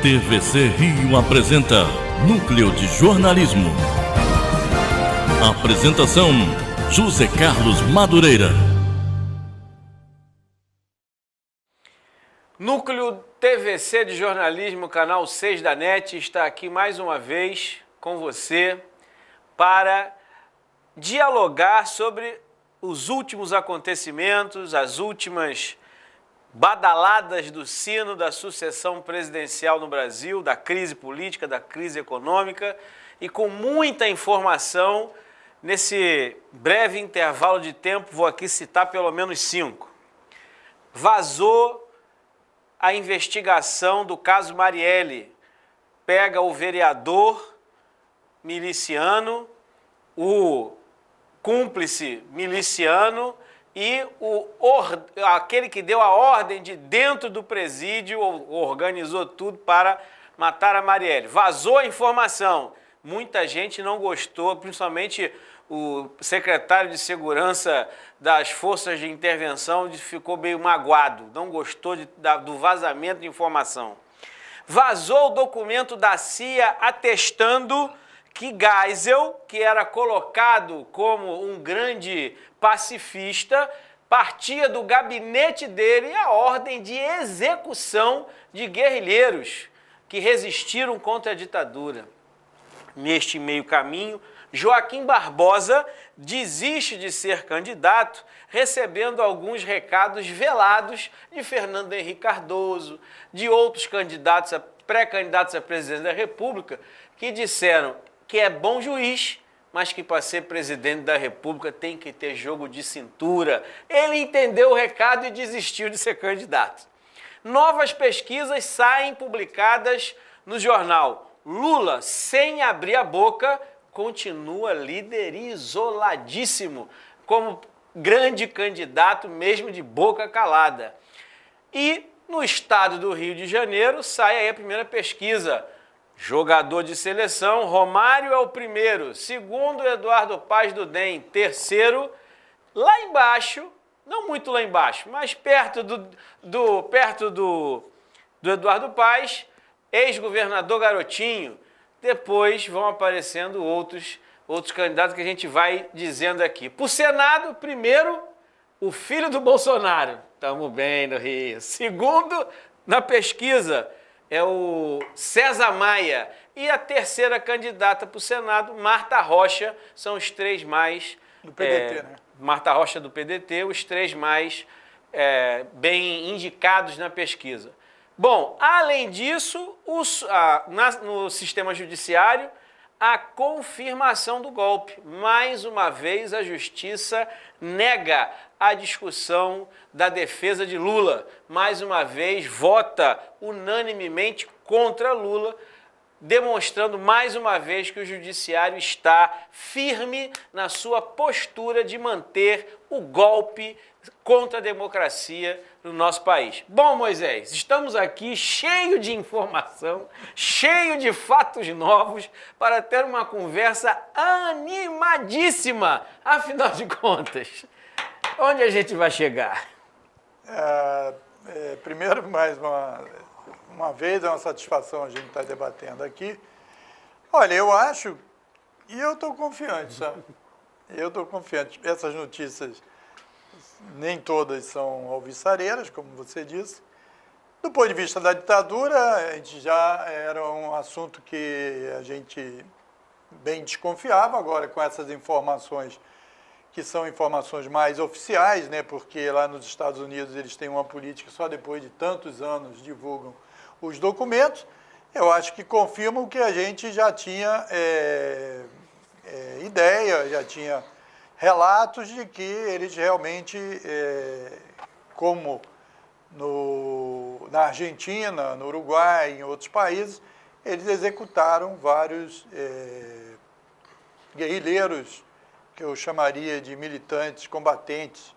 TVC Rio apresenta Núcleo de Jornalismo. Apresentação: José Carlos Madureira. Núcleo TVC de Jornalismo, canal 6 da NET, está aqui mais uma vez com você para dialogar sobre os últimos acontecimentos, as últimas badaladas do sino da sucessão presidencial no Brasil, da crise política, da crise econômica, e com muita informação. Nesse breve intervalo de tempo, vou aqui citar pelo menos 5. Vazou a investigação do caso Marielle. Pega o vereador miliciano, o cúmplice miliciano e aquele que deu a ordem de dentro do presídio, organizou tudo para matar a Marielle. Vazou a informação. Muita gente não gostou, principalmente o secretário de Segurança das Forças de Intervenção ficou meio magoado, não gostou do vazamento de informação. Vazou o documento da CIA atestando que Geisel, que era colocado como um grande pacifista, partia do gabinete dele a ordem de execução de guerrilheiros que resistiram contra a ditadura. Neste meio caminho, Joaquim Barbosa desiste de ser candidato, recebendo alguns recados velados de Fernando Henrique Cardoso, de outros pré-candidatos a presidente da República, que disseram que é bom juiz, mas que para ser presidente da República tem que ter jogo de cintura. Ele entendeu o recado e desistiu de ser candidato. Novas pesquisas saem publicadas no jornal. Lula, sem abrir a boca, continua líder e isoladíssimo, como grande candidato mesmo de boca calada. E no estado do Rio de Janeiro sai aí a primeira pesquisa. Jogador de seleção, Romário é o primeiro, segundo Eduardo Paes do DEM, terceiro, lá embaixo, não muito lá embaixo, mas perto do Eduardo Paes, ex-governador Garotinho. Depois vão aparecendo outros candidatos que a gente vai dizendo aqui. Para o Senado, primeiro, o filho do Bolsonaro. Estamos bem no Rio. Segundo, na pesquisa, é o César Maia. E a terceira candidata para o Senado, Marta Rocha. São os três mais... Do PDT, né? Marta Rocha do PDT, os três mais bem indicados na pesquisa. Bom, além disso, no sistema judiciário, a confirmação do golpe. Mais uma vez, a Justiça nega a discussão da defesa de Lula. Mais uma vez, vota unanimemente contra Lula, demonstrando mais uma vez que o Judiciário está firme na sua postura de manter o golpe contra a democracia no nosso país. Bom, Moisés, estamos aqui cheio de informação, cheio de fatos novos para ter uma conversa animadíssima. Afinal de contas, onde a gente vai chegar? Primeiro, mais uma vez, é uma satisfação a gente estar debatendo aqui. Olha, eu acho, e eu estou confiante, sabe? Eu estou confiante. Essas notícias, nem todas são alvissareiras, como você disse. Do ponto de vista da ditadura, a gente já era um assunto que a gente bem desconfiava. Agora, com essas informações, que são informações mais oficiais, né? Porque lá nos Estados Unidos eles têm uma política, só depois de tantos anos divulgam os documentos. Eu acho que confirmam que a gente já tinha ideia, já tinha relatos de que eles realmente, como na Argentina, no Uruguai, em outros países, eles executaram vários guerrilheiros, que eu chamaria de militantes, combatentes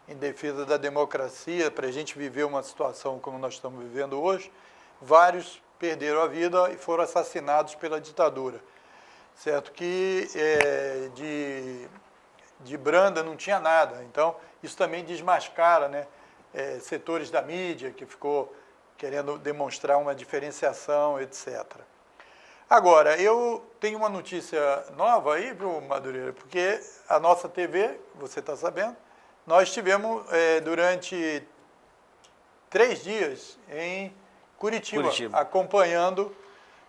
em defesa da democracia, para a gente viver uma situação como nós estamos vivendo hoje. Vários perderam a vida e foram assassinados pela ditadura. Certo que de branda não tinha nada. Então, isso também desmascara, né, setores da mídia querendo demonstrar uma diferenciação, etc. Agora, eu tenho uma notícia nova aí, viu, Madureira? Porque a nossa TV, você está sabendo, nós estivemos durante 3 dias em Curitiba, acompanhando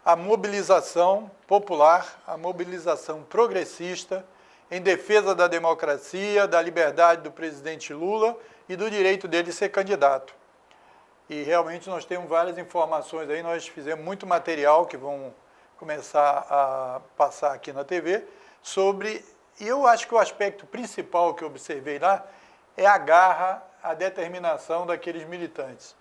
a mobilização popular, a mobilização progressista em defesa da democracia, da liberdade do presidente Lula e do direito dele de ser candidato. E realmente nós temos várias informações aí, nós fizemos muito material que vão começar a passar aqui na TV sobre, e eu acho que o aspecto principal que eu observei lá é a garra, a determinação daqueles militantes.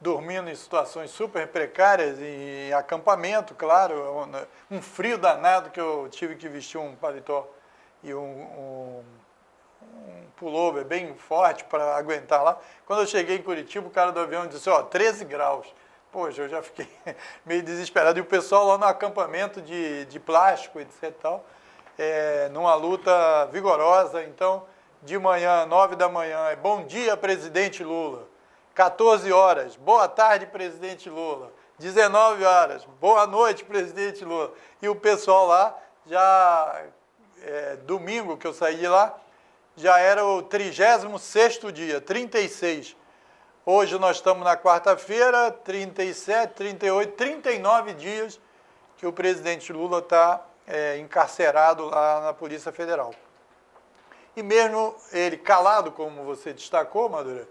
Dormindo em situações super precárias, em acampamento, claro, um frio danado que eu tive que vestir um paletó e um pullover bem forte para aguentar lá. Quando eu cheguei em Curitiba, o cara do avião disse, 13 graus. Poxa, eu já fiquei meio desesperado. E o pessoal lá no acampamento de plástico, etc. e tal, numa luta vigorosa. Então, de manhã, 9 da manhã, bom dia, presidente Lula. 14 horas, boa tarde, presidente Lula. 19 horas, boa noite, presidente Lula. E o pessoal lá, já domingo que eu saí de lá, já era o 36º dia, 36. Hoje nós estamos na quarta-feira, 37, 38, 39 dias que o presidente Lula está encarcerado lá na Polícia Federal. E mesmo ele calado, como você destacou, Madura,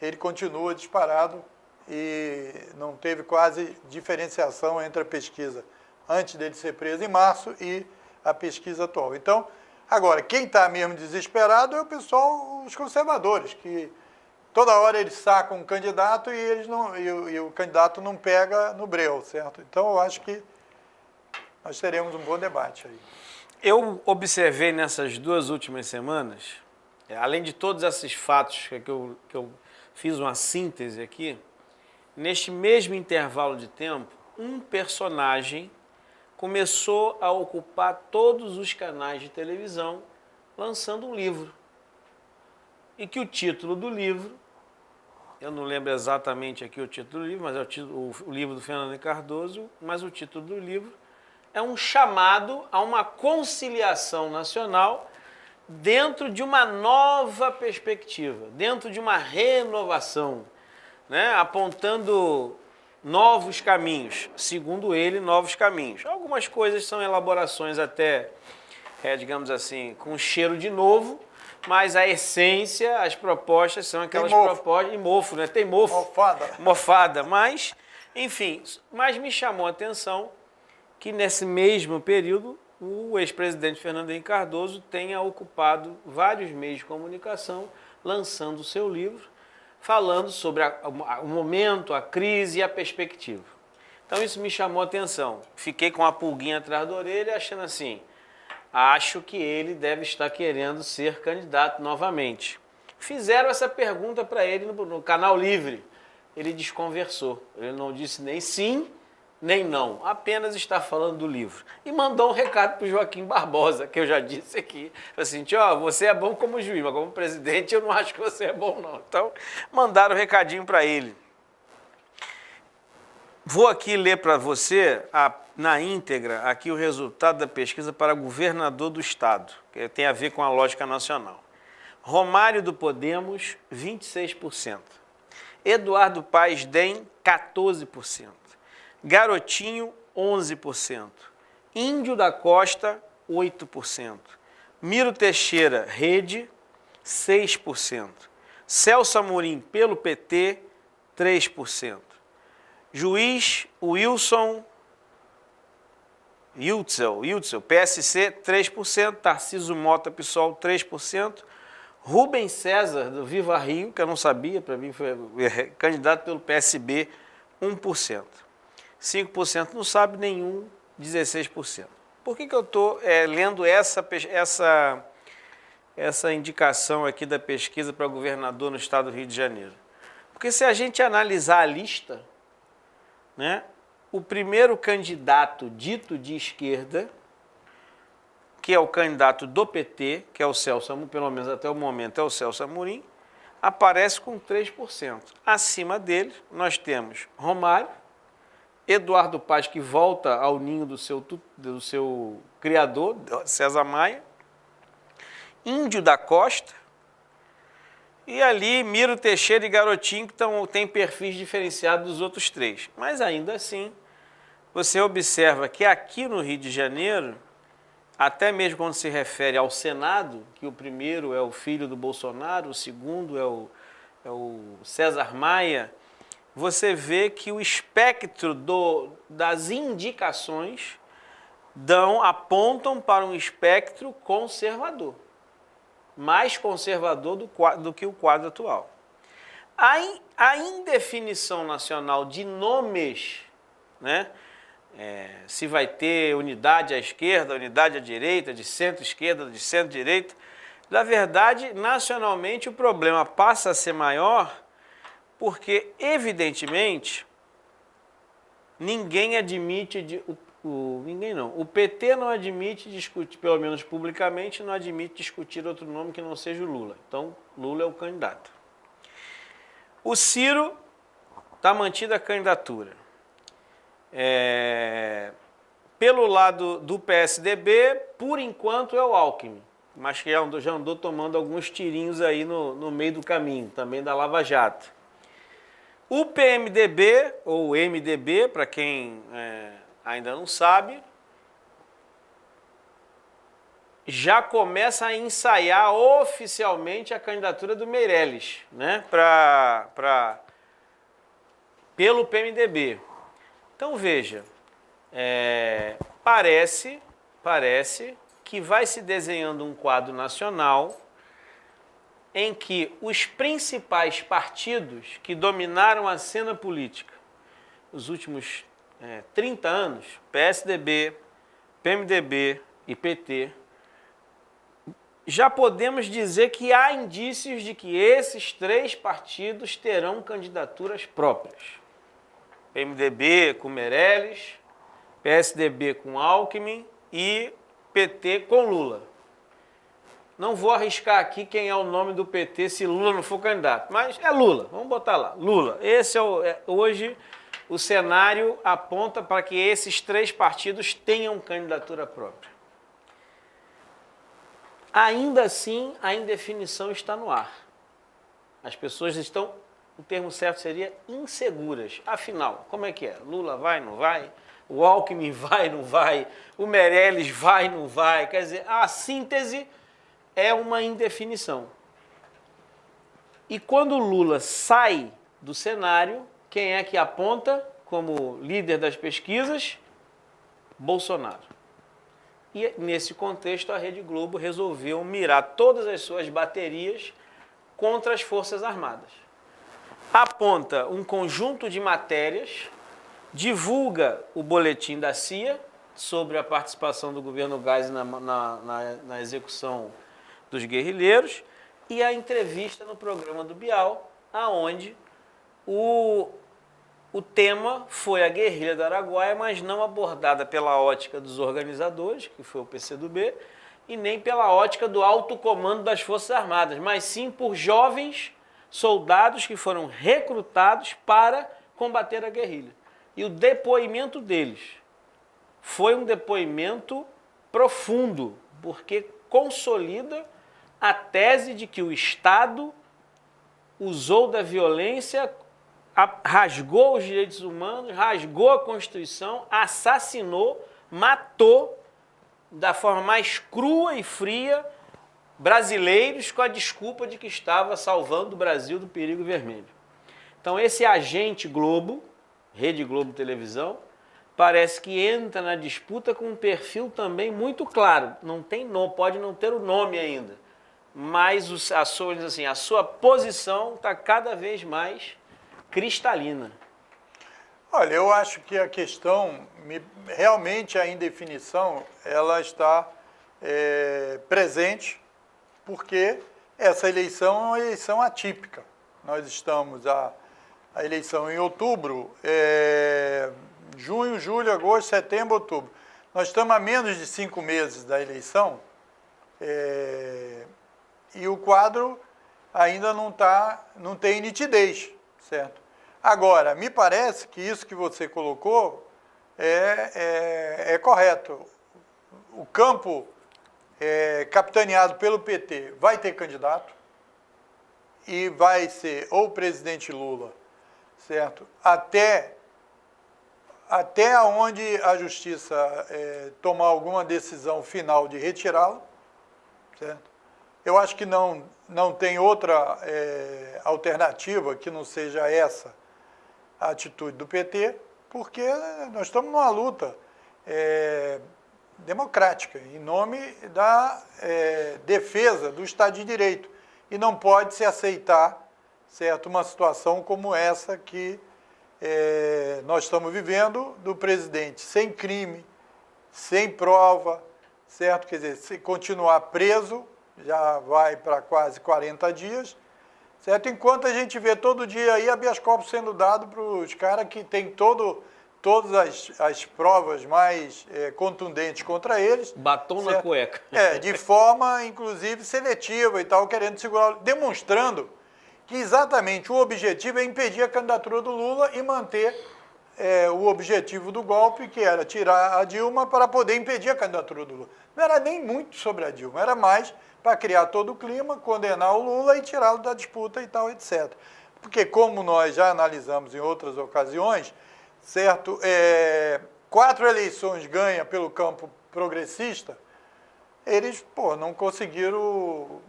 ele continua disparado e não teve quase diferenciação entre a pesquisa antes dele ser preso em março e a pesquisa atual. Então, agora, quem está mesmo desesperado é o pessoal, os conservadores, que toda hora eles sacam um candidato e o candidato não pega no breu, certo? Então, eu acho que nós teremos um bom debate aí. Eu observei nessas 2 últimas semanas, além de todos esses fatos que eu fiz uma síntese aqui, neste mesmo intervalo de tempo, um personagem começou a ocupar todos os canais de televisão, lançando um livro. E que o título do livro, eu não lembro exatamente aqui o título do livro, mas é o livro do Fernando Henrique Cardoso, mas o título do livro é um chamado a uma conciliação nacional dentro de uma nova perspectiva, dentro de uma renovação, né? Apontando novos caminhos, segundo ele, novos caminhos. Algumas coisas são elaborações até, digamos assim, com cheiro de novo, mas a essência, as propostas são aquelas propostas... E mofo, né? Tem mofo. Mofada. Mofada, mas, enfim, mas me chamou a atenção que nesse mesmo período o ex-presidente Fernando Henrique Cardoso tenha ocupado vários meios de comunicação, lançando o seu livro, falando sobre o momento, a crise e a perspectiva. Então isso me chamou a atenção. Fiquei com a pulguinha atrás da orelha, achando assim, acho que ele deve estar querendo ser candidato novamente. Fizeram essa pergunta para ele no Canal Livre. Ele desconversou. Ele não disse nem sim, nem não, apenas está falando do livro. E mandou um recado para o Joaquim Barbosa, que eu já disse aqui. Assim, você é bom como juiz, mas como presidente eu não acho que você é bom não. Então, mandaram um recadinho para ele. Vou aqui ler para você, na íntegra, aqui o resultado da pesquisa para governador do Estado, que tem a ver com a lógica nacional. Romário do Podemos, 26%. Eduardo Paes DEM, 14%. Garotinho, 11%. Índio da Costa, 8%. Miro Teixeira, Rede, 6%. Celso Amorim, pelo PT, 3%. Juiz Wilson, PSC, 3%. Tarcísio Mota, PSOL, 3%. Rubem César, do Viva Rio, que eu não sabia, para mim foi candidato pelo PSB, 1%. 5% não sabe, nenhum, 16%. Por que eu estou lendo essa indicação aqui da pesquisa para governador no estado do Rio de Janeiro? Porque se a gente analisar a lista, né, o primeiro candidato dito de esquerda, que é o candidato do PT, que é o Celso Amorim, pelo menos até o momento é o Celso Amorim, aparece com 3%. Acima dele, nós temos Romário, Eduardo Paz, que volta ao ninho do seu criador, César Maia, Índio da Costa, e ali Miro Teixeira e Garotinho, que têm perfis diferenciados dos outros três. Mas ainda assim, você observa que aqui no Rio de Janeiro, até mesmo quando se refere ao Senado, que o primeiro é o filho do Bolsonaro, o segundo é o César Maia, você vê que o espectro das indicações apontam para um espectro conservador, mais conservador do que o quadro atual. A indefinição nacional de nomes, né? Se vai ter unidade à esquerda, unidade à direita, de centro-esquerda, de centro-direita, na verdade, nacionalmente o problema passa a ser maior porque, evidentemente, ninguém admite, o PT não admite discutir, pelo menos publicamente, não admite discutir outro nome que não seja o Lula. Então, Lula é o candidato. O Ciro está mantida a candidatura. Pelo lado do PSDB, por enquanto é o Alckmin, mas que já andou tomando alguns tirinhos aí no meio do caminho, também da Lava Jato. O PMDB, ou MDB, para quem ainda não sabe, já começa a ensaiar oficialmente a candidatura do Meirelles, né, pelo PMDB. Então, veja, parece que vai se desenhando um quadro nacional em que os principais partidos que dominaram a cena política nos últimos 30 anos, PSDB, PMDB e PT, já podemos dizer que há indícios de que esses três partidos terão candidaturas próprias. PMDB com Meirelles, PSDB com Alckmin e PT com Lula. Não vou arriscar aqui quem é o nome do PT se Lula não for candidato, mas é Lula, vamos botar lá, Lula. Esse hoje o cenário aponta para que esses três partidos tenham candidatura própria. Ainda assim, a indefinição está no ar. As pessoas estão, o termo certo seria inseguras. Afinal, como é que é? Lula vai, não vai? O Alckmin vai, não vai? O Meirelles vai, não vai? Quer dizer, a síntese é uma indefinição. E quando o Lula sai do cenário, quem é que aponta como líder das pesquisas? Bolsonaro. E nesse contexto a Rede Globo resolveu mirar todas as suas baterias contra as Forças Armadas. Aponta um conjunto de matérias, divulga o boletim da CIA sobre a participação do governo Geisel na execução dos guerrilheiros e a entrevista no programa do Bial, aonde o tema foi a guerrilha do Araguaia, mas não abordada pela ótica dos organizadores, que foi o PCdoB, e nem pela ótica do alto comando das Forças Armadas, mas sim por jovens soldados que foram recrutados para combater a guerrilha. E o depoimento deles foi um depoimento profundo, porque consolida a tese de que o Estado usou da violência, rasgou os direitos humanos, rasgou a Constituição, assassinou, matou da forma mais crua e fria brasileiros com a desculpa de que estava salvando o Brasil do perigo vermelho. Então esse agente Globo, Rede Globo Televisão, parece que entra na disputa com um perfil também muito claro. Não tem nome, pode não ter o nome ainda, mas a sua posição está cada vez mais cristalina. Olha, eu acho que a questão, realmente a indefinição, ela está presente, porque essa eleição é uma eleição atípica. Nós estamos a eleição em outubro, junho, julho, agosto, setembro, outubro. Nós estamos a menos de 5 meses da eleição e o quadro ainda não tem nitidez, certo? Agora, me parece que isso que você colocou é correto. O campo capitaneado pelo PT vai ter candidato e vai ser ou o presidente Lula, certo? Até onde a justiça tomar alguma decisão final de retirá-lo, certo? Eu acho que não tem outra alternativa que não seja essa a atitude do PT, porque nós estamos numa luta democrática, em nome da defesa do Estado de Direito. E não pode se aceitar, certo, uma situação como essa que nós estamos vivendo, do presidente sem crime, sem prova, certo? Quer dizer, se continuar preso, já vai para quase 40 dias, certo? Enquanto a gente vê todo dia aí habeas corpus sendo dado para os caras que têm todas as provas mais contundentes contra eles. Batom certo? Na cueca. De forma, inclusive, seletiva e tal, querendo segurar, demonstrando que exatamente o objetivo é impedir a candidatura do Lula e manter o objetivo do golpe, que era tirar a Dilma para poder impedir a candidatura do Lula. Não era nem muito sobre a Dilma, era mais para criar todo o clima, condenar o Lula e tirá-lo da disputa e tal, etc. Porque, como nós já analisamos em outras ocasiões, certo? 4 eleições ganha pelo campo progressista, eles não conseguiram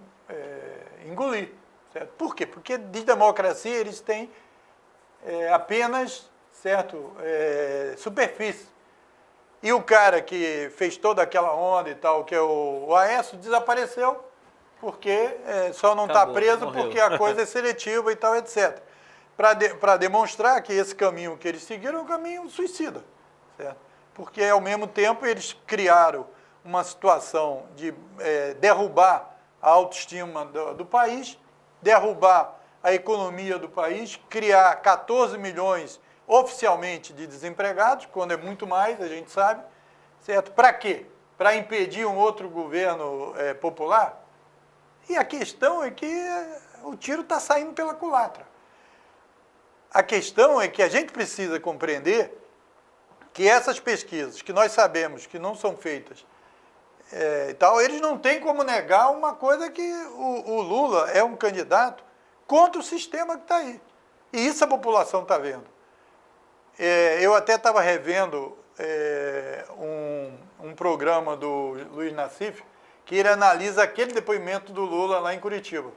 engolir. Certo? Por quê? Porque de democracia eles têm apenas, certo, superfície. E o cara que fez toda aquela onda e tal, que é o Aécio, desapareceu porque só não está preso morreu. Porque a coisa é seletiva e tal, etc. Para demonstrar que esse caminho que eles seguiram é um caminho suicida. Certo? Porque, ao mesmo tempo, eles criaram uma situação de derrubar a autoestima do país, derrubar a economia do país, criar 14 milhões oficialmente de desempregados, quando é muito mais, a gente sabe, certo? Para quê? Para impedir um outro governo popular? E a questão é que o tiro está saindo pela culatra. A questão é que a gente precisa compreender que essas pesquisas, que nós sabemos que não são feitas e tal, eles não têm como negar uma coisa, que o Lula é um candidato contra o sistema que está aí. E isso a população está vendo. Eu até estava revendo um programa do Luiz Nassif, que ele analisa aquele depoimento do Lula lá em Curitiba.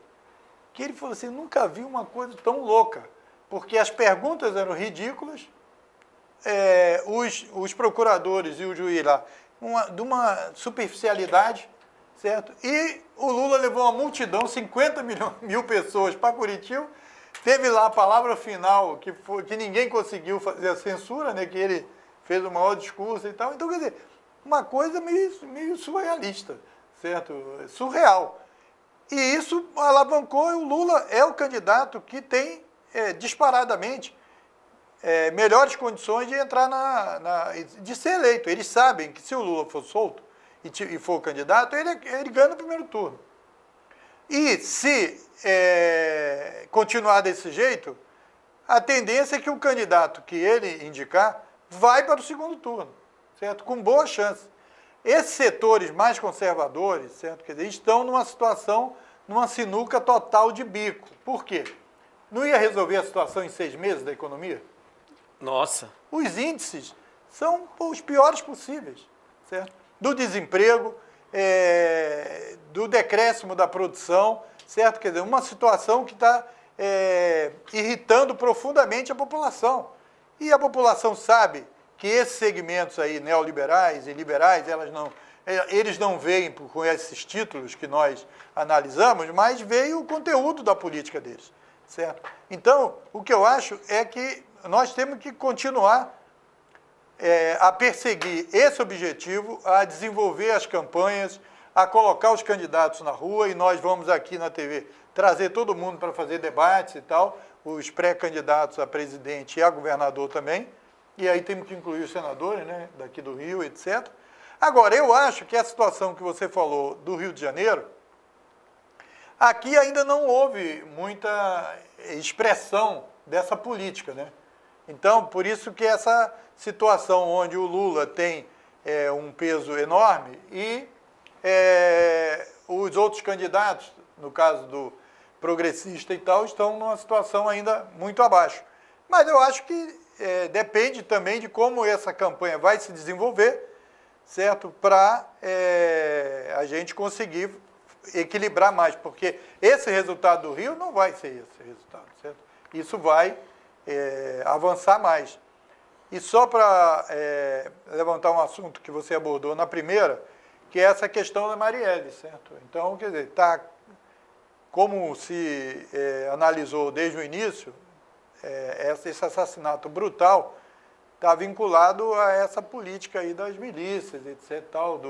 Que ele falou assim, nunca vi uma coisa tão louca, porque as perguntas eram ridículas, os procuradores e o juiz lá, de uma superficialidade, certo? E o Lula levou uma multidão, 50 mil pessoas para Curitiba, teve lá a palavra final, que ninguém conseguiu fazer a censura, né? Que ele fez o maior discurso e tal. Então, quer dizer, uma coisa meio surrealista, certo? Surreal. E isso alavancou, e o Lula é o candidato que tem, disparadamente, melhores condições de entrar de ser eleito. Eles sabem que se o Lula for solto e for candidato, ele ganha no primeiro turno. E se continuar desse jeito, a tendência é que o candidato que ele indicar vai para o segundo turno, certo? Com boa chance. Esses setores mais conservadores, certo? Quer dizer, estão numa situação, numa sinuca total de bico. Por quê? Não ia resolver a situação em 6 meses da economia? Nossa. Os índices são os piores possíveis, certo? Do desemprego, do decréscimo da produção, certo? Quer dizer, uma situação que está irritando profundamente a população. E a população sabe que esses segmentos aí, neoliberais e liberais, eles não veem com esses títulos que nós analisamos, mas veem o conteúdo da política deles, certo? Então, o que eu acho é que nós temos que continuar a perseguir esse objetivo, a desenvolver as campanhas, a colocar os candidatos na rua, e nós vamos aqui na TV trazer todo mundo para fazer debates e tal, os pré-candidatos a presidente e a governador também, e aí temos que incluir os senadores, né, daqui do Rio, etc. Agora, eu acho que a situação que você falou do Rio de Janeiro, Aqui ainda não houve muita expressão dessa política, né? Então, por isso que essa situação onde o Lula tem um peso enorme e os outros candidatos, no caso do progressista e tal, estão numa situação ainda muito abaixo. Mas eu acho que depende também de como essa campanha vai se desenvolver, certo? Para a gente conseguir equilibrar mais, porque esse resultado do Rio não vai ser esse resultado, certo? Isso vai avançar mais. E só para levantar um assunto que você abordou na primeira, que é essa questão da Marielle, certo? Então, quer dizer, como se analisou desde o início, esse assassinato brutal está vinculado a essa política aí das milícias, etc., tal,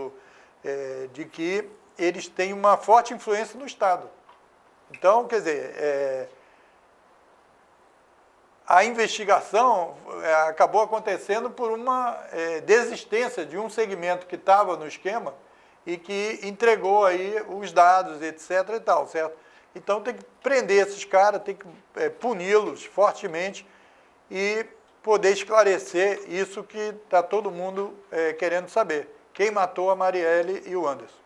de que eles têm uma forte influência no Estado. Então, quer dizer, a investigação acabou acontecendo por uma desistência de um segmento que estava no esquema e que entregou aí os dados, etc. e tal, certo? Então tem que prender esses caras, tem que puni-los fortemente e poder esclarecer isso que está todo mundo querendo saber. Quem matou a Marielle e o Anderson?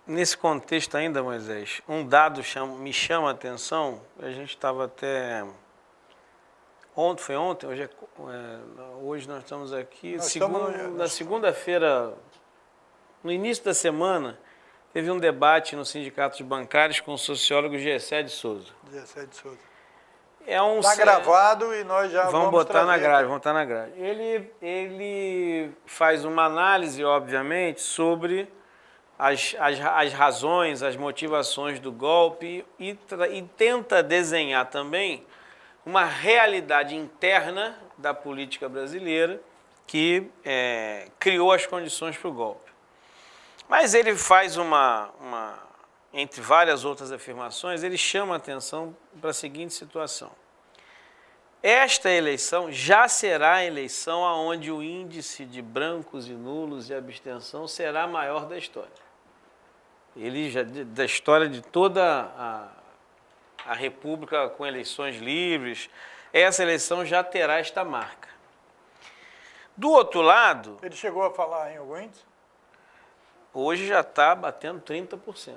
Nesse contexto ainda, Moisés, um dado me chama a atenção. A gente estava até... Foi ontem? Hoje nós estamos aqui. Na segunda-feira, no início da semana, teve um debate no Sindicato de Bancários com o sociólogo Gessé de Souza. Gessé de Souza. Está gravado e nós já vamos botar na grade. Vamos botar na grade. Ele faz uma análise, obviamente, sobre as razões, as motivações do golpe e tenta desenhar também uma realidade interna da política brasileira que criou as condições para o golpe. Mas ele faz entre várias outras afirmações, ele chama a atenção para a seguinte situação. Esta eleição já será a eleição onde o índice de brancos e nulos e abstenção será maior da história. Da história de toda a República com eleições livres, essa eleição já terá esta marca. Do outro lado... Ele chegou a falar em algum índice? Hoje já está batendo 30%.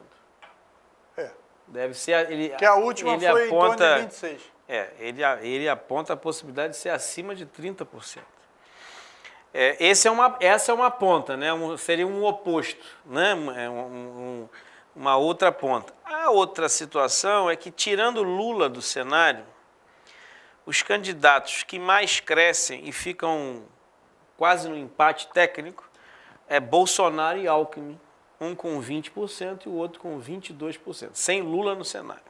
Deve ser... Que a última foi em torno de 26%. Ele aponta a possibilidade de ser acima de 30%. Essa é uma ponta, né? Seria um oposto, né? Uma outra ponta. A outra situação é que, tirando Lula do cenário, os candidatos que mais crescem e ficam quase no empate técnico é Bolsonaro e Alckmin, um com 20% e o outro com 22%, sem Lula no cenário.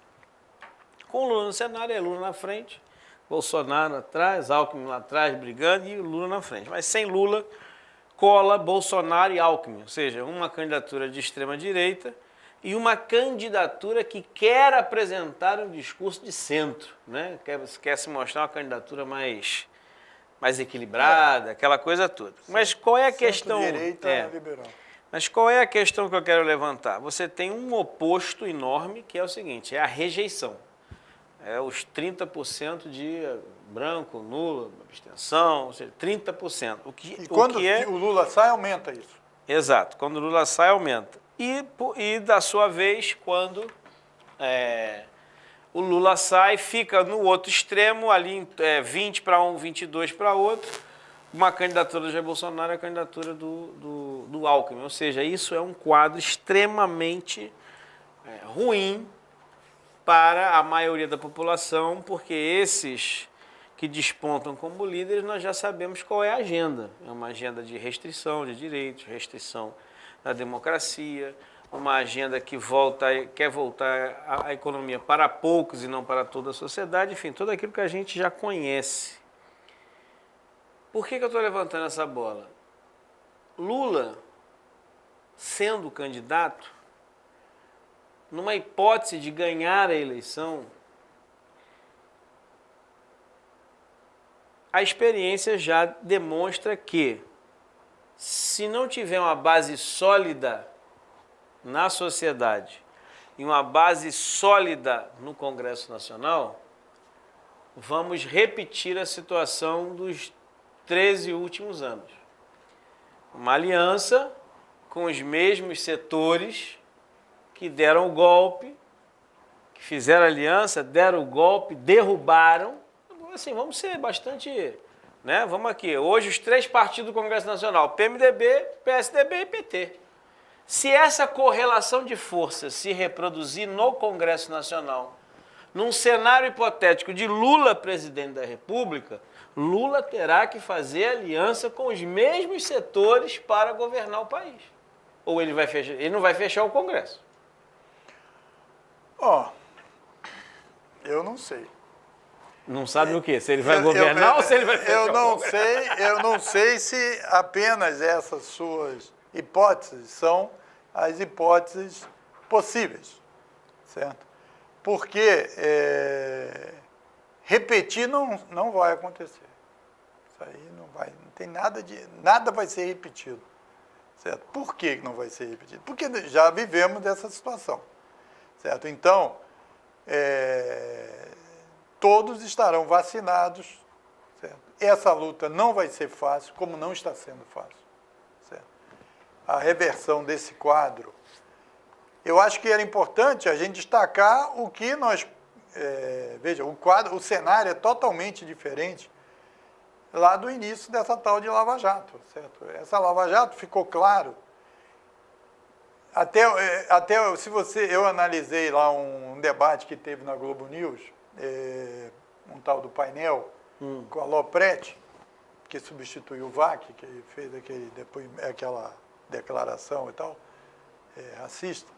Com Lula no cenário, é Lula na frente, Bolsonaro atrás, Alckmin lá atrás brigando e Lula na frente. Mas sem Lula, cola Bolsonaro e Alckmin, ou seja, uma candidatura de extrema-direita e uma candidatura que quer apresentar um discurso de centro, né? Quer se mostrar uma candidatura mais equilibrada, aquela coisa toda. Mas qual é a questão? Liberal. Mas qual é a questão que eu quero levantar? Você tem um oposto enorme, que é o seguinte, é a rejeição. Os 30% de branco, nulo, abstenção, ou seja, 30%. Quando o Lula sai, aumenta isso. Exato, quando o Lula sai, aumenta. E da sua vez, quando o Lula sai, fica no outro extremo, ali 20 para um, 22 para outro, uma candidatura do Jair Bolsonaro e a candidatura do Alckmin. Ou seja, isso é um quadro extremamente ruim para a maioria da população, porque esses que despontam como líderes, nós já sabemos qual é a agenda. É uma agenda de restrição de direitos, restrição da democracia, uma agenda que quer voltar a economia para poucos e não para toda a sociedade, enfim, tudo aquilo que a gente já conhece. Por que eu estou levantando essa bola? Lula, sendo candidato, numa hipótese de ganhar a eleição, a experiência já demonstra que, se não tiver uma base sólida na sociedade e uma base sólida no Congresso Nacional, vamos repetir a situação dos 13 últimos anos. Uma aliança com os mesmos setores que deram o golpe, que fizeram aliança, deram o golpe, derrubaram. Assim, vamos ser bastante, né? Vamos aqui. Hoje os 3 partidos do Congresso Nacional, PMDB, PSDB e PT. Se essa correlação de forças se reproduzir no Congresso Nacional, num cenário hipotético de Lula presidente da República, Lula terá que fazer aliança com os mesmos setores para governar o país. Ou ele vai fechar, ele não vai fechar o Congresso. Eu não sei. Não sabe o quê? Se ele vai governar ou se ele vai fechar o Congresso? Eu não sei se apenas essas suas hipóteses são as hipóteses possíveis, certo? Porque repetir não vai acontecer. Isso aí não tem nada vai ser repetido, certo? Por que não vai ser repetido? Porque já vivemos dessa situação, certo? Então, todos estarão vacinados, certo? Essa luta não vai ser fácil, como não está sendo fácil, certo? A reversão desse quadro, eu acho que era importante a gente destacar o que nós... veja, o cenário é totalmente diferente lá do início dessa tal de Lava Jato, certo? Essa Lava Jato ficou claro. Até se eu analisei lá um debate que teve na Globo News, um tal do painel, com a Lopretti, que substituiu o VAC, que fez aquela declaração e tal, racista.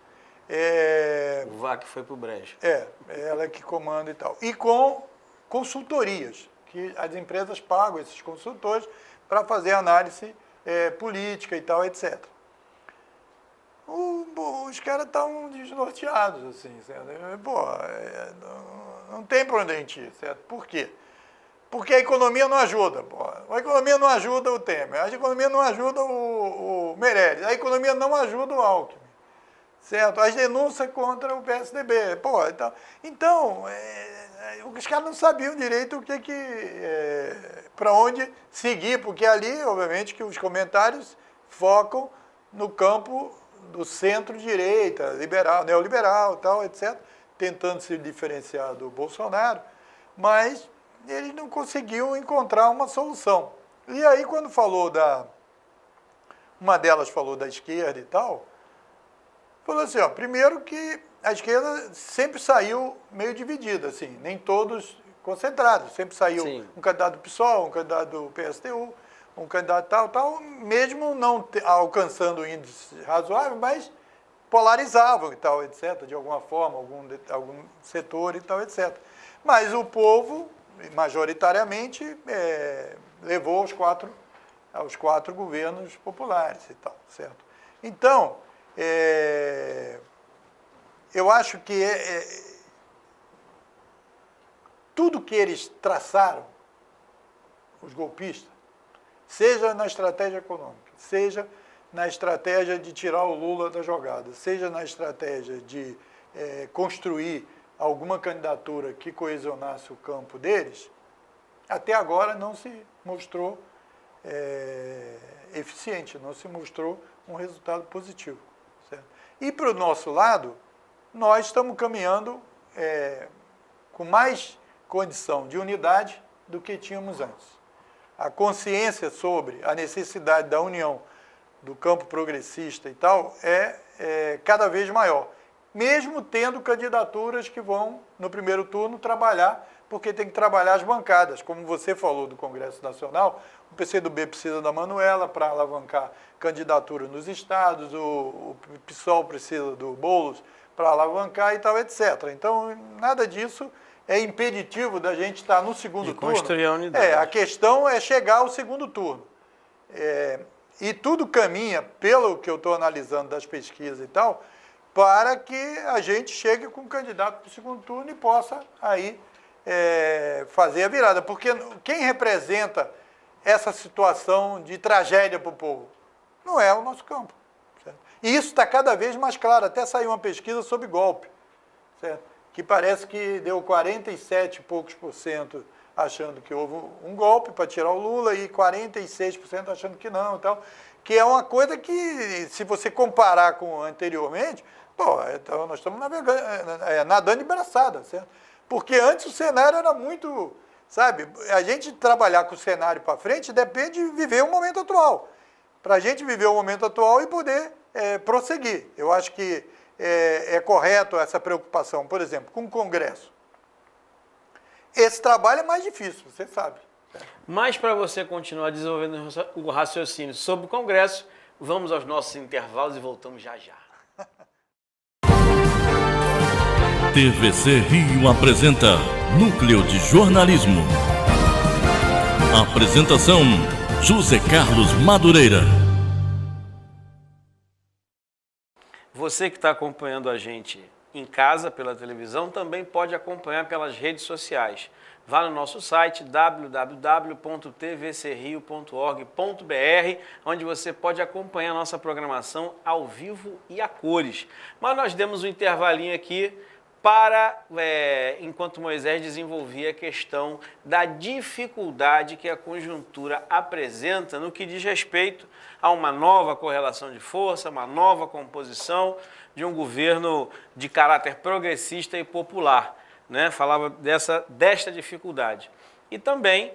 O VAC foi para o brejo. Ela que comanda e tal. E com consultorias, que as empresas pagam esses consultores para fazer análise política e tal, etc. Os caras estão desnorteados, assim, certo? Não tem para onde a gente ir, certo? Por quê? Porque a economia não ajuda. A economia não ajuda o Temer, a economia não ajuda o Meirelles, a economia não ajuda o Alckmin, certo? As denúncias contra o PSDB. Então os caras não sabiam direito o para onde seguir, porque ali, obviamente, que os comentários focam no campo do centro-direita, liberal, neoliberal, tal, etc., tentando se diferenciar do Bolsonaro, mas eles não conseguiam encontrar uma solução. E aí, quando uma delas falou da esquerda e tal, falou assim, primeiro que a esquerda sempre saiu meio dividida, assim, nem todos concentrados, sempre saiu um candidato do PSOL, um candidato do PSTU, um candidato tal, mesmo não alcançando índices razoáveis, mas polarizavam e tal, etc., de alguma forma, algum setor e tal, etc. Mas o povo, majoritariamente, levou aos quatro governos populares e tal, certo? Então, eu acho que tudo que eles traçaram, os golpistas, seja na estratégia econômica, seja na estratégia de tirar o Lula da jogada, seja na estratégia de construir alguma candidatura que coesionasse o campo deles, até agora não se mostrou eficiente, não se mostrou um resultado positivo, certo? E para o nosso lado, nós estamos caminhando com mais condição de unidade do que tínhamos antes. A consciência sobre a necessidade da união do campo progressista e tal é cada vez maior, mesmo tendo candidaturas que vão, no primeiro turno, trabalhar, porque tem que trabalhar as bancadas. Como você falou do Congresso Nacional, o PCdoB precisa da Manuela para alavancar candidatura nos estados, o PSOL precisa do Boulos para alavancar e tal, etc. Então, nada disso é impeditivo da gente estar no segundo turno. Construir a unidade. A questão é chegar ao segundo turno. E tudo caminha, pelo que eu estou analisando das pesquisas e tal, para que a gente chegue com um candidato para o segundo turno e possa aí fazer a virada. Porque quem representa essa situação de tragédia para o povo? Não é o nosso campo. Certo? E isso está cada vez mais claro. Até saiu uma pesquisa sobre golpe, certo? Que parece que deu 47 e poucos por cento achando que houve um golpe para tirar o Lula e 46% achando que não. Então, que é uma coisa que, se você comparar com anteriormente, então nós estamos nadando de braçada, certo? Porque antes o cenário era muito, sabe, a gente trabalhar com o cenário para frente depende de viver o momento atual. Para a gente viver o momento atual e poder prosseguir. Eu acho que é correto essa preocupação, por exemplo, com o Congresso. Esse trabalho é mais difícil, você sabe. Mas para você continuar desenvolvendo o raciocínio sobre o Congresso, vamos aos nossos intervalos e voltamos já já. TVC Rio apresenta Núcleo de Jornalismo. Apresentação: José Carlos Madureira. Você que está acompanhando a gente em casa pela televisão também pode acompanhar pelas redes sociais. Vá no nosso site www.tvcrio.org.br, onde você pode acompanhar a nossa programação ao vivo e a cores. Mas nós demos um intervalinho aqui para, enquanto Moisés desenvolvia a questão da dificuldade que a conjuntura apresenta no que diz respeito a uma nova correlação de força, uma nova composição de um governo de caráter progressista e popular, né? Falava desta dificuldade. E também,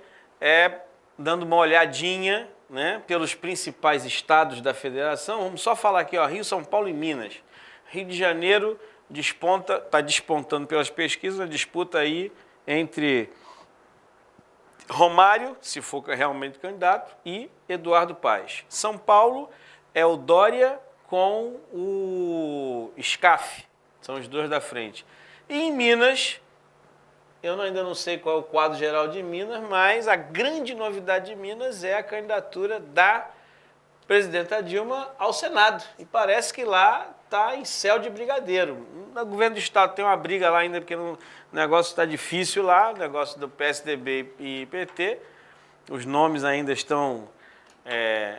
dando uma olhadinha, né, pelos principais estados da federação, vamos só falar aqui, ó, Rio, São Paulo e Minas. Rio de Janeiro está despontando pelas pesquisas a disputa aí entre Romário, se for realmente candidato, e Eduardo Paes. São Paulo é o Dória com o Scaff, são os dois da frente. E em Minas, eu ainda não sei qual é o quadro geral de Minas, mas a grande novidade de Minas é a candidatura da presidenta Dilma ao Senado. E parece que lá está em céu de brigadeiro. O governo do estado tem uma briga lá ainda, porque o negócio está difícil lá, o negócio do PSDB e PT. Os nomes ainda estão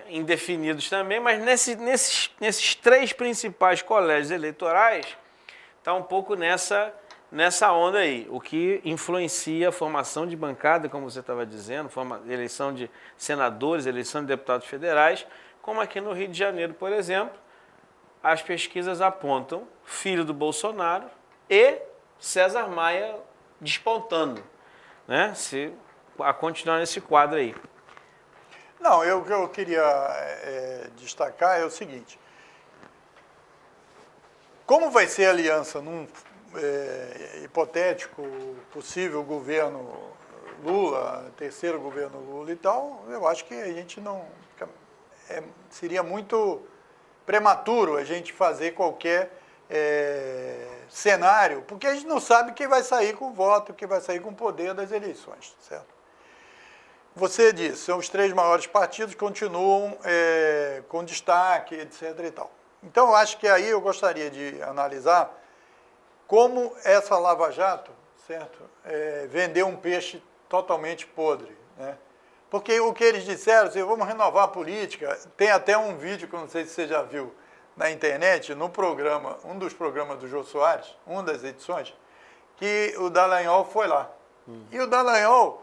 indefinidos também, mas nesses três principais colégios eleitorais, está um pouco nessa onda aí, o que influencia a formação de bancada, como você estava dizendo, eleição de senadores, eleição de deputados federais, como aqui no Rio de Janeiro, por exemplo, as pesquisas apontam filho do Bolsonaro e César Maia despontando, né? A continuar nesse quadro aí. Não, o que eu queria destacar é o seguinte: como vai ser a aliança num hipotético possível governo Lula, terceiro governo Lula e tal, eu acho que a gente não... seria muito prematuro a gente fazer qualquer cenário, porque a gente não sabe quem vai sair com o voto, quem vai sair com o poder das eleições, certo? Você disse, são os três maiores partidos, continuam com destaque, etc. e tal. Então, eu acho que aí eu gostaria de analisar como essa Lava Jato, certo, vendeu um peixe totalmente podre, né? Porque o que eles disseram, assim, vamos renovar a política, tem até um vídeo que eu não sei se você já viu na internet, no programa, um dos programas do Jô Soares, uma das edições, que o Dallagnol foi lá. E o Dallagnol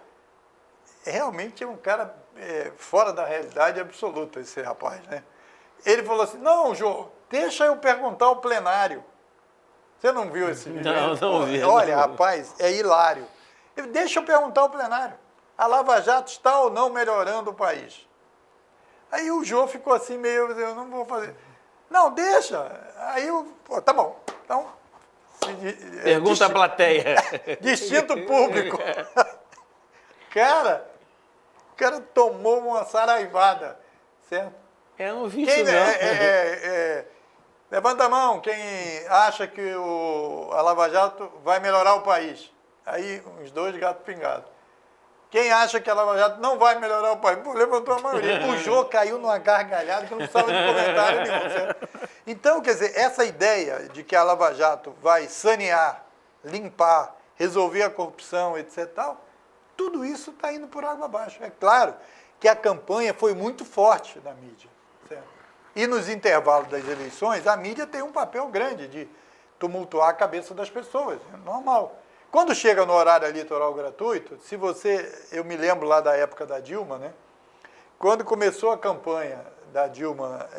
realmente é um cara fora da realidade absoluta, esse rapaz, né? Ele falou assim, não, Jô, deixa eu perguntar ao plenário. Você não viu esse vídeo? Não vi. Olha, rapaz, é hilário. Deixa eu perguntar ao plenário. A Lava Jato está ou não melhorando o país? Aí o Jô ficou assim meio, eu não vou fazer. Não, deixa. Aí tá bom. Então, pergunta à plateia. Distinto público. Cara, o cara tomou uma saraivada, certo? Eu não vi isso não. Levanta a mão quem acha que a Lava Jato vai melhorar o país. Aí, uns dois gatos pingados. Quem acha que a Lava Jato não vai melhorar o país? Pô, levantou a maioria. O Jô caiu numa gargalhada que não precisava de comentário nenhum, certo? Então, quer dizer, essa ideia de que a Lava Jato vai sanear, limpar, resolver a corrupção, etc. tal, tudo isso está indo por água abaixo. É claro que a campanha foi muito forte na mídia, certo? E nos intervalos das eleições, a mídia tem um papel grande de tumultuar a cabeça das pessoas, é normal. Quando chega no horário eleitoral gratuito, eu me lembro lá da época da Dilma, né? Quando começou a campanha da Dilma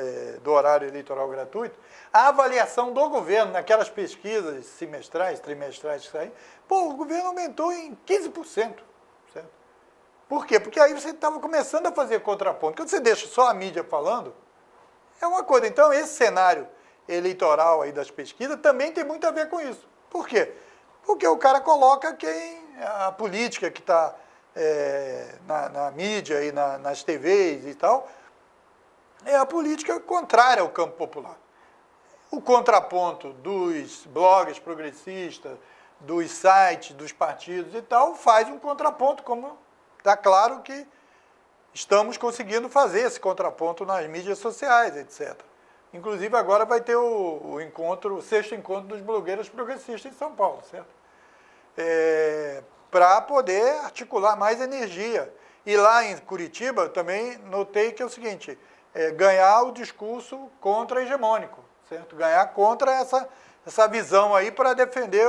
do horário eleitoral gratuito, a avaliação do governo naquelas pesquisas semestrais, trimestrais que saíram, o governo aumentou em 15%. Certo? Por quê? Porque aí você estava começando a fazer contraponto. Quando você deixa só a mídia falando, é uma coisa. Então, esse cenário eleitoral aí das pesquisas também tem muito a ver com isso. Por quê? Porque o cara coloca a política que está na mídia e nas TVs e tal, é a política contrária ao campo popular. O contraponto dos blogs progressistas, dos sites, dos partidos e tal, faz um contraponto, como está claro que estamos conseguindo fazer esse contraponto nas mídias sociais, etc. Inclusive, agora vai ter o sexto encontro dos blogueiros progressistas em São Paulo, certo? Para poder articular mais energia. E lá em Curitiba, eu também notei que é o seguinte, ganhar o discurso contra-hegemônico, certo? Ganhar contra essa visão aí para defender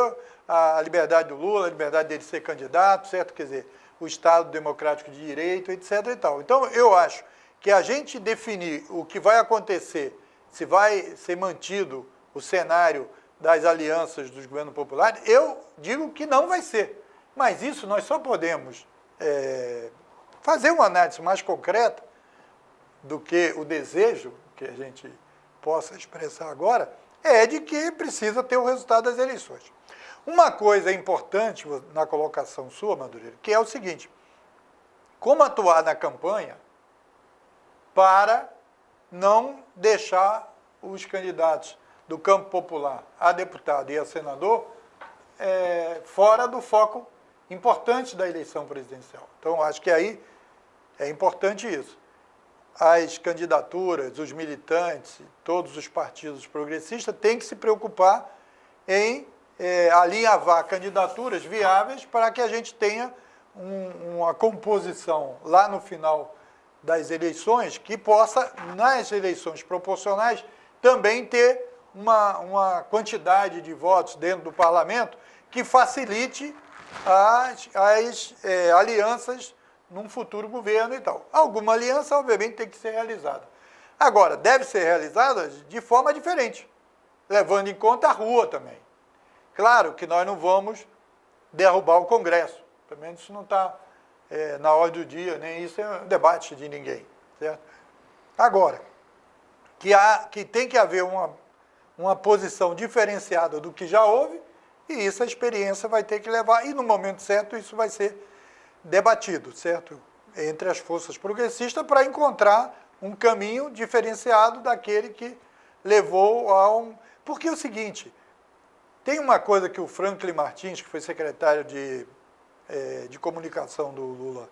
a liberdade do Lula, a liberdade dele ser candidato, certo? Quer dizer, o Estado democrático de direito, etc. e tal. Então, eu acho que a gente definir o que vai acontecer, se vai ser mantido o cenário das alianças dos governos populares, eu digo que não vai ser. Mas isso nós só podemos fazer uma análise mais concreta do que o desejo que a gente possa expressar agora, de que precisa ter o resultado das eleições. Uma coisa importante na colocação sua, Madureira, que é o seguinte, como atuar na campanha para não deixar os candidatos do campo popular a deputado e a senador fora do foco importante da eleição presidencial. Então, acho que aí é importante isso. As candidaturas, os militantes, todos os partidos progressistas têm que se preocupar em alinhavar candidaturas viáveis para que a gente tenha uma composição lá no final das eleições que possa, nas eleições proporcionais, também ter uma quantidade de votos dentro do parlamento que facilite as alianças num futuro governo e tal. Alguma aliança, obviamente, tem que ser realizada. Agora, deve ser realizada de forma diferente, levando em conta a rua também. Claro que nós não vamos derrubar o Congresso, pelo menos isso não está na ordem do dia, nem isso é um debate de ninguém, certo? Agora, que tem que haver uma posição diferenciada do que já houve, e isso a experiência vai ter que levar, e no momento certo isso vai ser debatido, certo? Entre as forças progressistas para encontrar um caminho diferenciado daquele que levou a um... Porque é o seguinte, tem uma coisa que o Franklin Martins, que foi secretário de comunicação do Lula,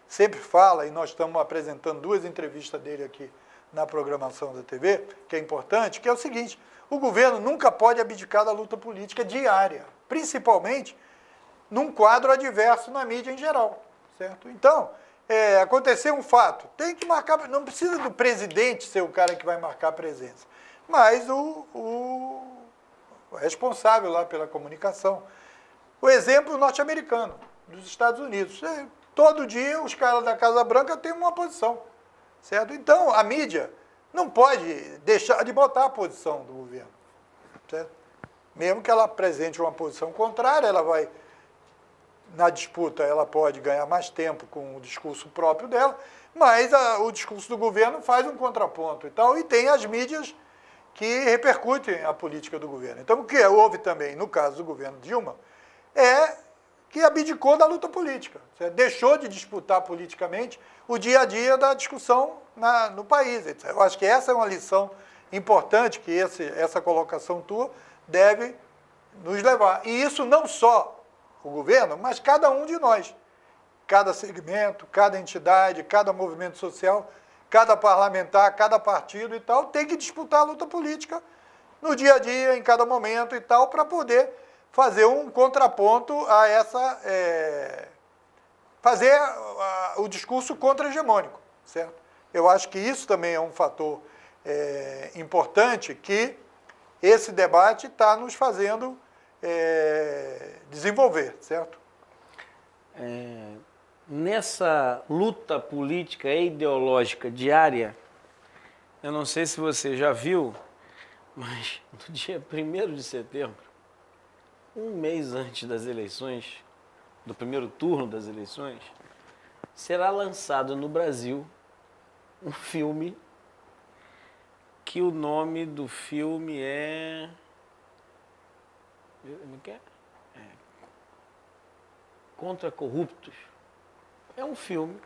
sempre fala, e nós estamos apresentando 2 entrevistas dele aqui na programação da TV, que é importante, que é o seguinte, o governo nunca pode abdicar da luta política diária, principalmente num quadro adverso na mídia em geral, certo? Então, aconteceu um fato, tem que marcar, não precisa do presidente ser o cara que vai marcar a presença, mas o responsável lá pela comunicação. O exemplo norte-americano, dos Estados Unidos. Todo dia os caras da Casa Branca têm uma posição, certo? Então, a mídia não pode deixar de botar a posição do governo, certo? Mesmo que ela apresente uma posição contrária, ela vai, na disputa, ela pode ganhar mais tempo com o discurso próprio dela, mas o discurso do governo faz um contraponto e tal, e tem as mídias que repercutem a política do governo. Então, o que houve também, no caso do governo Dilma, que abdicou da luta política, deixou de disputar politicamente o dia a dia da discussão no país. Eu acho que essa é uma lição importante que essa colocação tua deve nos levar. E isso não só o governo, mas cada um de nós. Cada segmento, cada entidade, cada movimento social, cada parlamentar, cada partido e tal, tem que disputar a luta política no dia a dia, em cada momento e tal, para poder fazer um contraponto a fazer o discurso contra-hegemônico, certo? Eu acho que isso também é um fator importante que esse debate está nos fazendo desenvolver, certo? Nessa luta política e ideológica diária, eu não sei se você já viu, mas no dia 1º de setembro, um mês antes das eleições, do primeiro turno das eleições, será lançado no Brasil um filme que o nome do filme é... Contra Corruptos. É um filme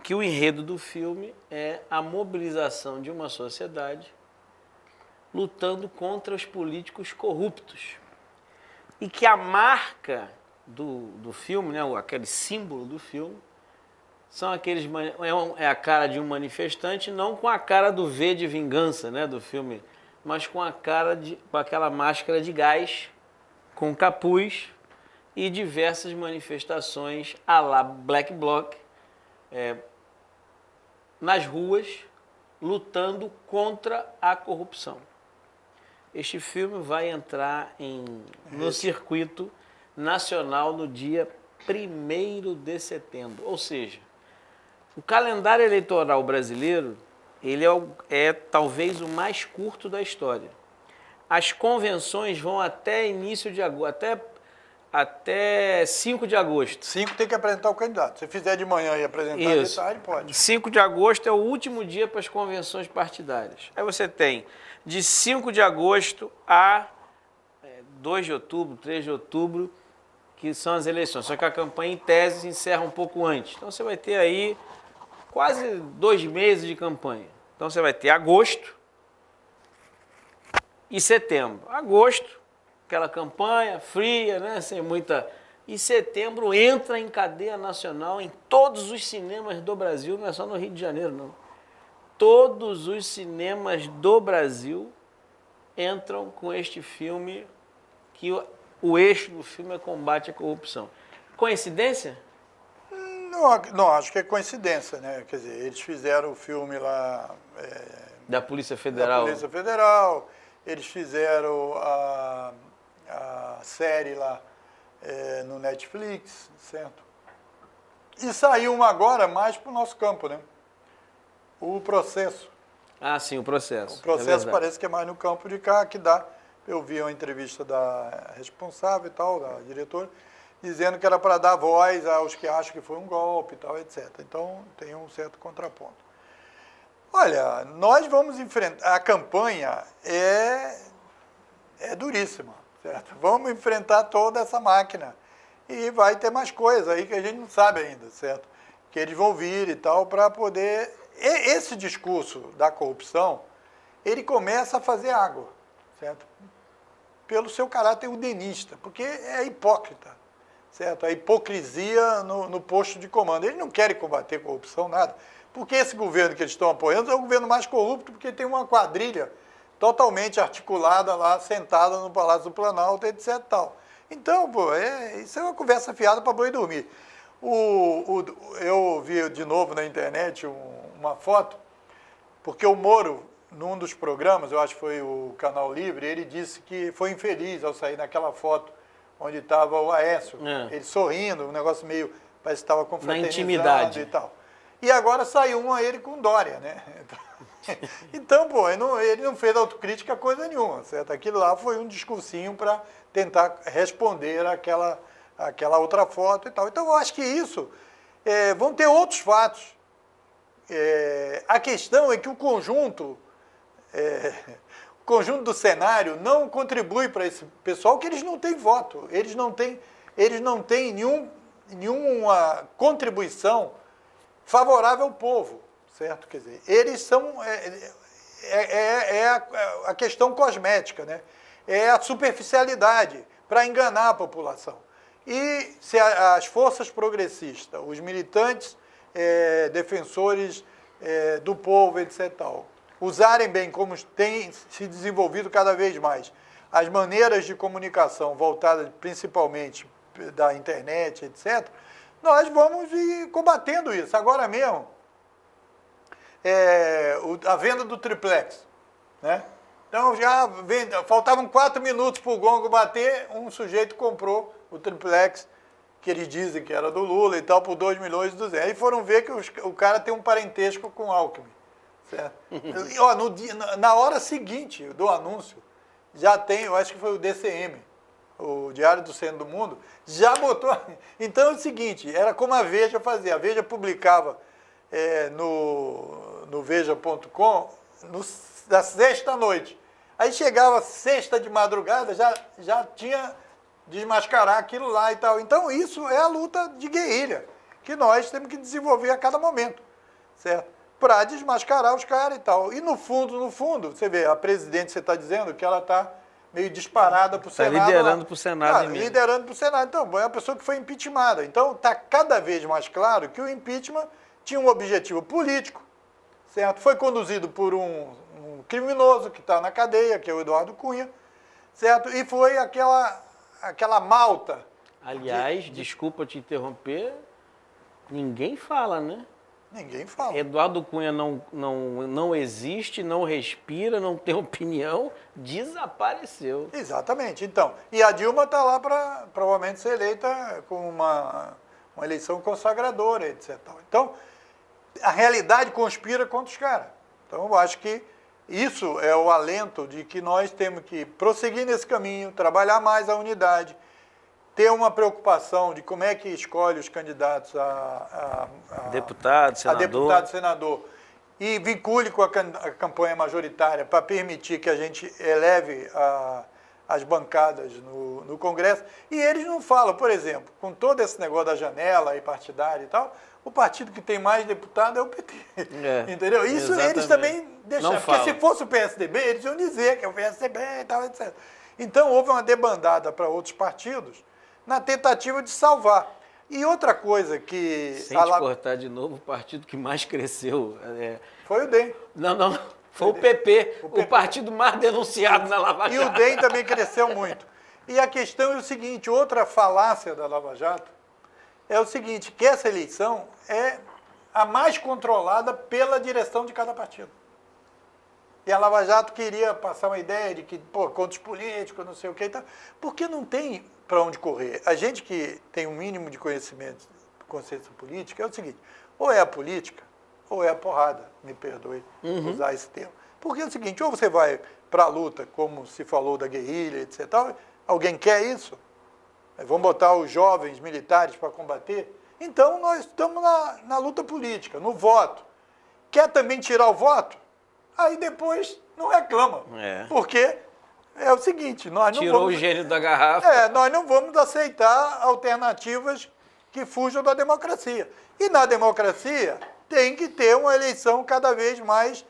que o enredo do filme é a mobilização de uma sociedade lutando contra os políticos corruptos. E que a marca do filme, né, aquele símbolo do filme, são aqueles, é a cara de um manifestante, não com a cara do V de Vingança, né, do filme, mas com com aquela máscara de gás, com capuz e diversas manifestações à la Black Bloc, nas ruas, lutando contra a corrupção. Este filme vai entrar no circuito nacional no dia 1º de setembro. Ou seja, o calendário eleitoral brasileiro ele é talvez o mais curto da história. As convenções vão até início de agosto, até 5 de agosto. 5 tem que apresentar o candidato. Se fizer de manhã e apresentar de tarde, pode. 5 de agosto é o último dia para as convenções partidárias. Aí você tem de 5 de agosto a 2 de outubro, 3 de outubro, que são as eleições. Só que a campanha, em tese, se encerra um pouco antes. Então você vai ter aí quase 2 meses de campanha. Então você vai ter agosto e setembro. Agosto, aquela campanha fria, né, sem muita... E setembro entra em cadeia nacional em todos os cinemas do Brasil, não é só no Rio de Janeiro, não. Todos os cinemas do Brasil entram com este filme, que o eixo do filme é combate à corrupção. Coincidência? Não, acho que é coincidência, né? Quer dizer, eles fizeram o filme lá... Da Polícia Federal. Da Polícia Federal, eles fizeram a série lá no Netflix, certo? E saiu uma agora mais para o nosso campo, né? O Processo. Ah, sim, o Processo. O Processo parece que é mais no campo de cá, que dá... Eu vi uma entrevista da responsável e tal, da diretora, dizendo que era para dar voz aos que acham que foi um golpe e tal, etc. Então, tem um certo contraponto. Olha, nós vamos enfrentar... A campanha é duríssima, certo? Vamos enfrentar toda essa máquina. E vai ter mais coisas aí que a gente não sabe ainda, certo? Que eles vão vir e tal, para poder... Esse discurso da corrupção, ele começa a fazer água, certo? Pelo seu caráter udenista, porque é hipócrita, certo? A hipocrisia no posto de comando. Eles não querem combater corrupção, nada, porque esse governo que eles estão apoiando é o governo mais corrupto, porque tem uma quadrilha totalmente articulada lá, sentada no Palácio do Planalto, etc. Tal. Então, pô, isso é uma conversa fiada para boi dormir. Eu vi de novo na internet uma foto, porque o Moro, num dos programas, eu acho que foi o Canal Livre, ele disse que foi infeliz ao sair naquela foto onde estava o Aécio, ele sorrindo, um negócio meio, parece que estava confraternizado na intimidade e tal. E agora saiu ele com Dória, né? Então, pô, ele não fez autocrítica coisa nenhuma, certo? Aquilo lá foi um discursinho para tentar responder aquela outra foto e tal. Então, eu acho que isso, vão ter outros fatos. A questão é que o conjunto do cenário não contribui para esse pessoal, que eles não têm voto, eles não têm nenhuma contribuição favorável ao povo, certo? Quer dizer, eles são... a questão cosmética, né? É a superficialidade para enganar a população. E se as forças progressistas, os militantes, defensores do povo, etc., tal, usarem bem, como tem se desenvolvido cada vez mais, as maneiras de comunicação voltadas principalmente da internet, etc., nós vamos ir combatendo isso. Agora mesmo, a venda do triplex, né? Então faltavam 4 minutos para o gongo bater, um sujeito comprou o triplex, que eles dizem que era do Lula e tal, por 2.200.000. Aí foram ver que o cara tem um parentesco com Alckmin. Certo? E, ó, na hora seguinte do anúncio, já tem, eu acho que foi o DCM, o Diário do Centro do Mundo, já botou. Então é o seguinte, era como a Veja fazia. A Veja publicava no Veja.com da sexta à noite. Aí chegava sexta de madrugada, já tinha desmascarar aquilo lá e tal. Então isso é a luta de guerrilha, que nós temos que desenvolver a cada momento, certo? Para desmascarar os caras e tal. E no fundo, você vê, a presidente, você está dizendo que ela está meio disparada para o Senado. Está liderando para o Senado. Liderando para o Senado. Então, é uma pessoa que foi impeachmentada. Então, está cada vez mais claro que o impeachment tinha um objetivo político, certo? Foi conduzido por um criminoso que está na cadeia, que é o Eduardo Cunha, certo? E foi aquela malta. Aliás, desculpa te interromper, ninguém fala, né? Ninguém fala. Eduardo Cunha não existe, não respira, não tem opinião, desapareceu. Exatamente. Então, e a Dilma está lá para provavelmente ser eleita com uma eleição consagradora, etc. Então, a realidade conspira contra os caras. Então, eu acho que isso é o alento de que nós temos que prosseguir nesse caminho, trabalhar mais a unidade, ter uma preocupação de como é que escolhe os candidatos a deputado, senador, e vincule com a campanha majoritária para permitir que a gente eleve as bancadas no Congresso. E eles não falam, por exemplo, com todo esse negócio da janela e partidária e tal, o partido que tem mais deputado é o PT. Entendeu? Isso exatamente. Eles também deixaram. Porque se fosse o PSDB, eles iam dizer que é o PSDB e tal, etc. Então, houve uma debandada para outros partidos na tentativa de salvar. E outra coisa que... Sem te cortar de novo, o partido que mais cresceu... Foi o DEM. Não. Foi o PP, o partido mais denunciado na Lava Jato. E o DEM também cresceu muito. E a questão é o seguinte, outra falácia da Lava Jato é o seguinte, que essa eleição é a mais controlada pela direção de cada partido. E a Lava Jato queria passar uma ideia de que, contra os políticos, não sei o que e tal, porque não tem para onde correr. A gente que tem um mínimo de conhecimento, consciência política, é o seguinte, ou é a política, ou é a porrada, me perdoe usar esse termo. Porque é o seguinte, ou você vai para a luta, como se falou da guerrilha, etc. Alguém quer isso? Vamos botar os jovens militares para combater? Então, nós estamos na luta política, no voto. Quer também tirar o voto? Aí depois não reclama. Porque é o seguinte, nós não Tirou vamos... o gênio da garrafa. Nós não vamos aceitar alternativas que fujam da democracia. E na democracia tem que ter uma eleição cada vez mais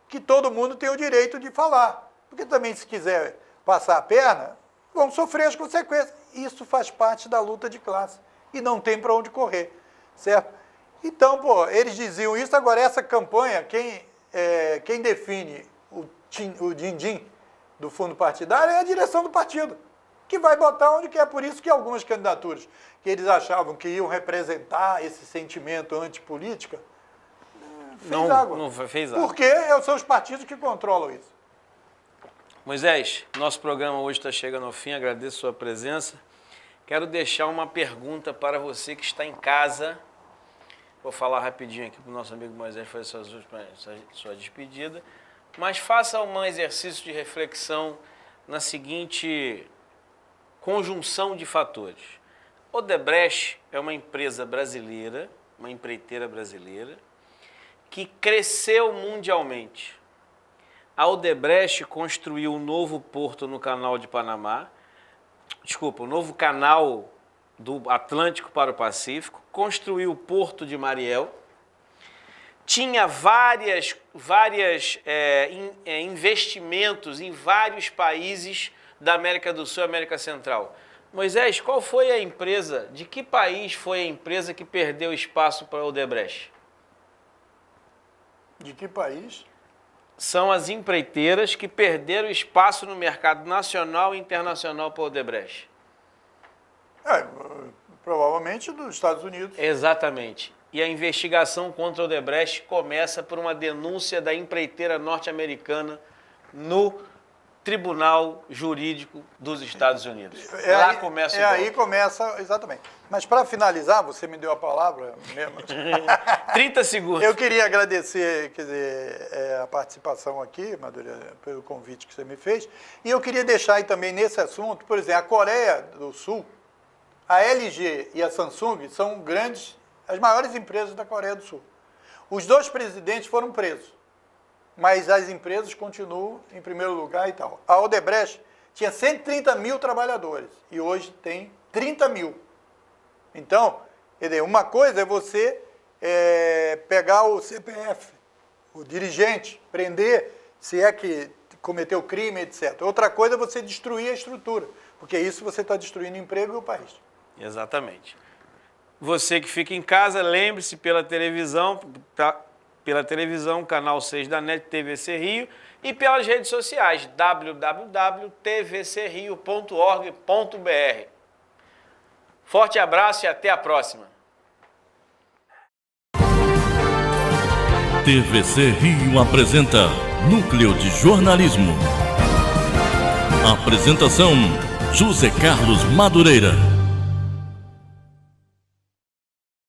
que todo mundo tem o direito de falar. Porque também se quiser passar a perna, vão sofrer as consequências. Isso faz parte da luta de classe. E não tem para onde correr, certo? Então, eles diziam isso, agora essa campanha, quem define o din-din do fundo partidário é a direção do partido, que vai botar onde quer. Por isso que algumas candidaturas que eles achavam que iam representar esse sentimento antipolítica, não fez água. Porque são os partidos que controlam isso. Moisés, nosso programa hoje está chegando ao fim, agradeço a sua presença. Quero deixar uma pergunta para você que está em casa. Vou falar rapidinho aqui para o nosso amigo Moisés fazer sua despedida. Mas faça um exercício de reflexão na seguinte conjunção de fatores. Odebrecht é uma empresa brasileira, uma empreiteira brasileira, que cresceu mundialmente. A Odebrecht construiu um novo porto no Canal de Panamá, um novo canal do Atlântico para o Pacífico, construiu o Porto de Mariel, tinha vários investimentos em vários países da América do Sul e América Central. Moisés, qual foi a empresa, de que país foi a empresa que perdeu espaço para a Odebrecht? De que país? São as empreiteiras que perderam espaço no mercado nacional e internacional para a Odebrecht. Provavelmente dos Estados Unidos. Exatamente. e a investigação contra o Odebrecht começa por uma denúncia da empreiteira norte-americana no Tribunal Jurídico dos Estados Unidos. Lá começa o golpe. Aí começa, exatamente. Mas para finalizar, você me deu a palavra mesmo. 30 segundos. Eu queria agradecer, quer dizer, a participação aqui, Madureira, pelo convite que você me fez. E eu queria deixar aí também nesse assunto, por exemplo, a Coreia do Sul, a LG e a Samsung são as maiores empresas da Coreia do Sul. Os dois presidentes foram presos, mas as empresas continuam em primeiro lugar e tal. A Odebrecht tinha 130 mil trabalhadores e hoje tem 30 mil. Então, uma coisa é você pegar o CPF, o dirigente, prender, se é que cometeu crime, etc. Outra coisa é você destruir a estrutura, porque isso você está destruindo o emprego e o país. Exatamente. Você que fica em casa, lembre-se pela televisão, canal 6 da NET, TVC Rio, e pelas redes sociais, www.tvcrio.org.br. Forte abraço e até a próxima. TVC Rio apresenta Núcleo de Jornalismo. Apresentação: José Carlos Madureira.